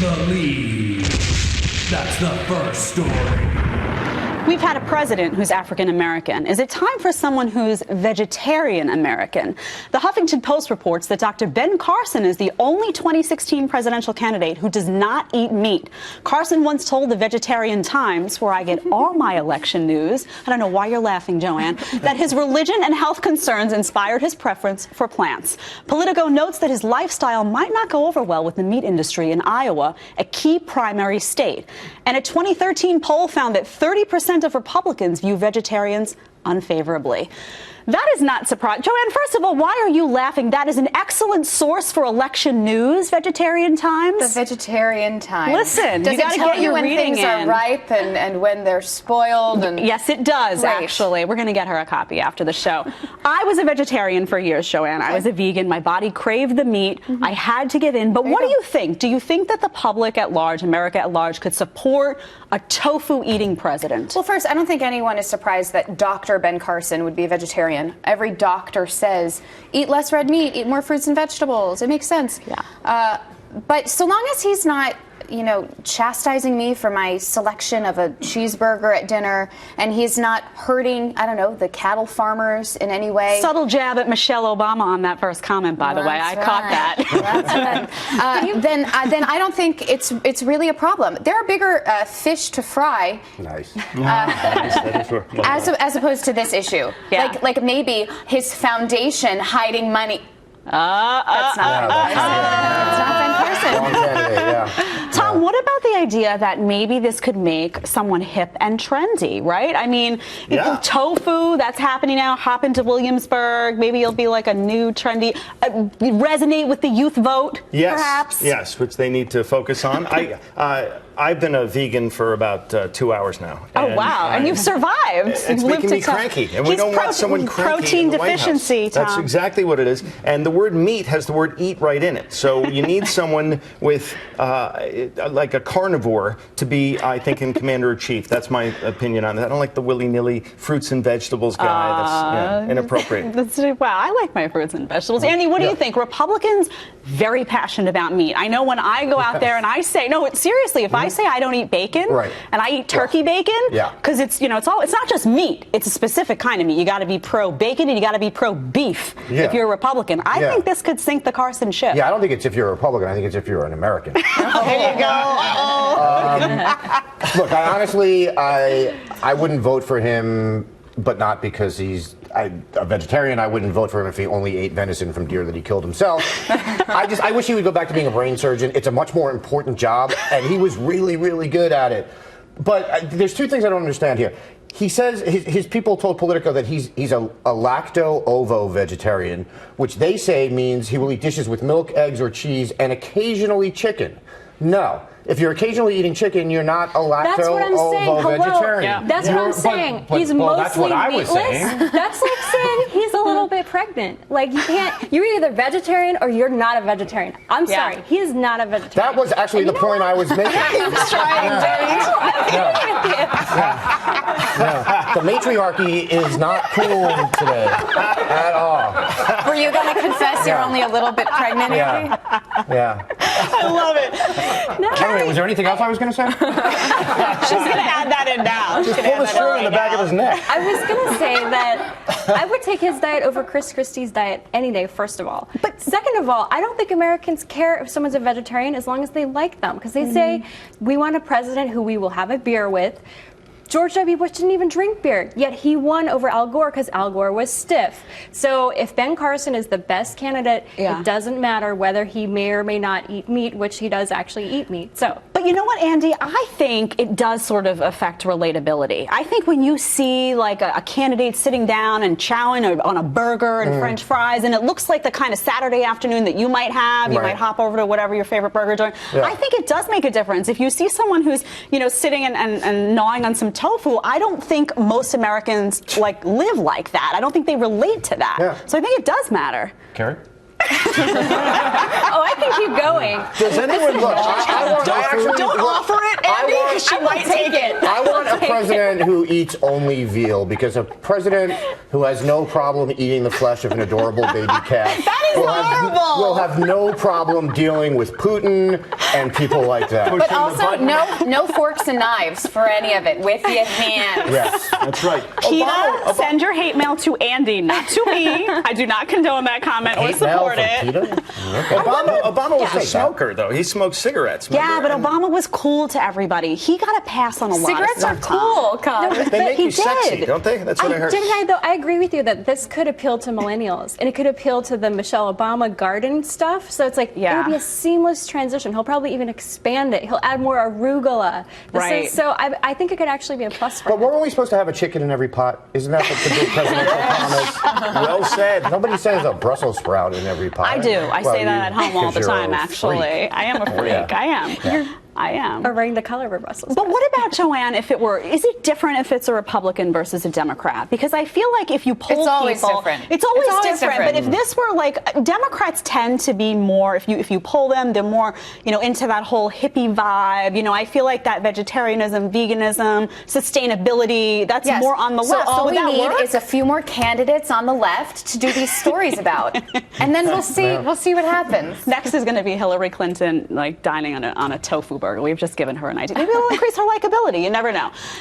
The lead. That's the first story. We've had a president who's African American. Is it time for someone who's vegetarian American? The Huffington Post reports that Dr. Ben Carson is the only 2016 presidential candidate who does not eat meat. Carson once told the Vegetarian Times, where I get all my election news, I don't know why you're laughing, Joanne, that his religion and health concerns inspired his preference for plants. Politico notes that his lifestyle might not go over well with the meat industry in Iowa, a key primary state. And a 2013 poll found that 30% of Republicans view vegetarians unfavorably. That is not surprising. Joanne, first of all, why are you laughing? That is an excellent source for election news, Vegetarian Times. The Vegetarian Times. Listen, does you got to get your when reading things in. are ripe and when they're spoiled? And yes, it does, Great. actually. We're going to get her a copy after the show. I was a vegetarian for years, Joanne. I was a vegan. My body craved the meat. I had to give in. But what do you think? Do you think that the public at large, America at large, could support a tofu-eating president? Well, first, I don't think anyone is surprised that Dr. Ben Carson would be a vegetarian. Every doctor says, eat less red meat, eat more fruits and vegetables. It makes sense. Yeah. But so long as he's not, chastising me for my selection of a cheeseburger at dinner, and he's not hurting, I don't know, the cattle farmers in any way. Subtle jab at Michelle Obama on that first comment, by the way. I caught that. Then I don't think it's really a problem. There are bigger fish to fry. Nice. As opposed to this issue. Yeah. Like maybe his foundation hiding money. That's not Ben Carson. Yeah. Tom, what about the idea that maybe this could make someone hip and trendy, right? I mean, tofu, that's happening now. Hop into Williamsburg. Maybe you'll be like a new trendy, resonate with the youth vote, perhaps? Yes, which they need to focus on. I've been a vegan for about 2 hours now. Oh, wow. And you've survived. It's making me cranky. And we don't want someone cranky protein in the White deficiency, House. Tom. That's exactly what it is. And the word meat has the word eat right in it. So you need someone with, like a carnivore to be, I think, in Commander-in-Chief. That's my opinion on that. I don't like the willy-nilly fruits and vegetables guy. That's inappropriate. Wow, I like my fruits and vegetables. Andy, what do you think? Republicans, very passionate about meat. I know when I go out there and I say, no, seriously, if I say I don't eat bacon and I eat turkey bacon, because it's not just meat, it's a specific kind of meat. You got to be pro-bacon and you got to be pro-beef if you're a Republican. I think this could sink the Carson ship. Yeah, I don't think it's if you're a Republican. I think it's if you're an American. There you go. Look, I wouldn't vote for him, but not because he's a vegetarian. I wouldn't vote for him if he only ate venison from deer that he killed himself. I wish he would go back to being a brain surgeon. It's a much more important job, and he was really, really good at it. But there's two things I don't understand here. He says his people told Politico that he's a lacto-ovo vegetarian, which they say means he will eat dishes with milk, eggs, or cheese, and occasionally chicken. No. If you're occasionally eating chicken, you're not a lacto-ovo vegetarian. That's what I'm saying. He's mostly that's what I was saying. That's like saying he's a little bit pregnant. Like you're either vegetarian or you're not a vegetarian. I'm sorry, he is not a vegetarian. That was actually the point I was making. The matriarchy is not cool today at all. Were you going to confess you're only a little bit pregnant? Yeah. I love it. Anyway, was there anything else I was going to say? She's going to add that in now. Just pull the string in the back of his neck. I was going to say that I would take his diet over Chris Christie's diet any day, first of all. But second of all, I don't think Americans care if someone's a vegetarian as long as they like them. Because they say, we want a president who we will have a beer with. George W. Bush didn't even drink beer, yet he won over Al Gore because Al Gore was stiff. So if Ben Carson is the best candidate, it doesn't matter whether he may or may not eat meat, which he does actually eat meat. But you know what, Andy? I think it does sort of affect relatability. I think when you see like a candidate sitting down and chowing on a burger and French fries, and it looks like the kind of Saturday afternoon that you might have, you might hop over to whatever your favorite burger joint. I think it does make a difference. If you see someone who's, sitting and gnawing on some tofu, I don't think most Americans live like that. I don't think they relate to that. So I think it does matter. Carrie? Oh, I can keep going. Does anyone look? Don't offer it, Andy, because she might take it. I want a president who eats only veal, because a president who has no problem eating the flesh of an adorable baby calf will have no problem dealing with Putin and people like that. But also, no forks and knives for any of it, with your hands. Yes, That's right. PETA, send your hate mail to Andy, not to me. I do not condone that comment or hate mail support from it. PETA? Okay. Obama was a Yeah. smoker, though. He smoked cigarettes. Yeah, but remember? Obama was cool to everybody. He got a pass on a lot Cigarettes of are stuff. cool, Colin. They make he you sexy, did. don't they? That's what I heard. Didn't I, though? I agree with you that this could appeal to millennials, and it could appeal to the Michelle Obama garden stuff. So it's like, Yeah. it'll be a seamless transition. He'll probably even expand it. He'll add more arugula. Right. So I think it could actually be a plus for But him. weren't we supposed to have a chicken in every pot? Isn't that what the big presidential promise? Well said. Nobody says a Brussels sprout in every pot. I do. I Well, say that at home all the 'cause you're time, a actually. freak. I am a freak. Yeah. I am. I am. Or wearing the color of a Brussels But sprout. what about, Joanne, is it different if it's a Republican versus a Democrat? Because I feel like if you poll It's always people, different. It's always, It's always different. different. But if this were like, Democrats tend to be more, if you poll them, they're more, into that whole hippie vibe. I feel like that vegetarianism, veganism, sustainability, that's Yes. more on the so left. all so would we that need work? is a few more candidates on the left to do these stories about, and then we'll see what happens. Next is going to be Hillary Clinton, like dining on a tofu burger. We've just given her an idea. Maybe it'll increase her likability. You never know.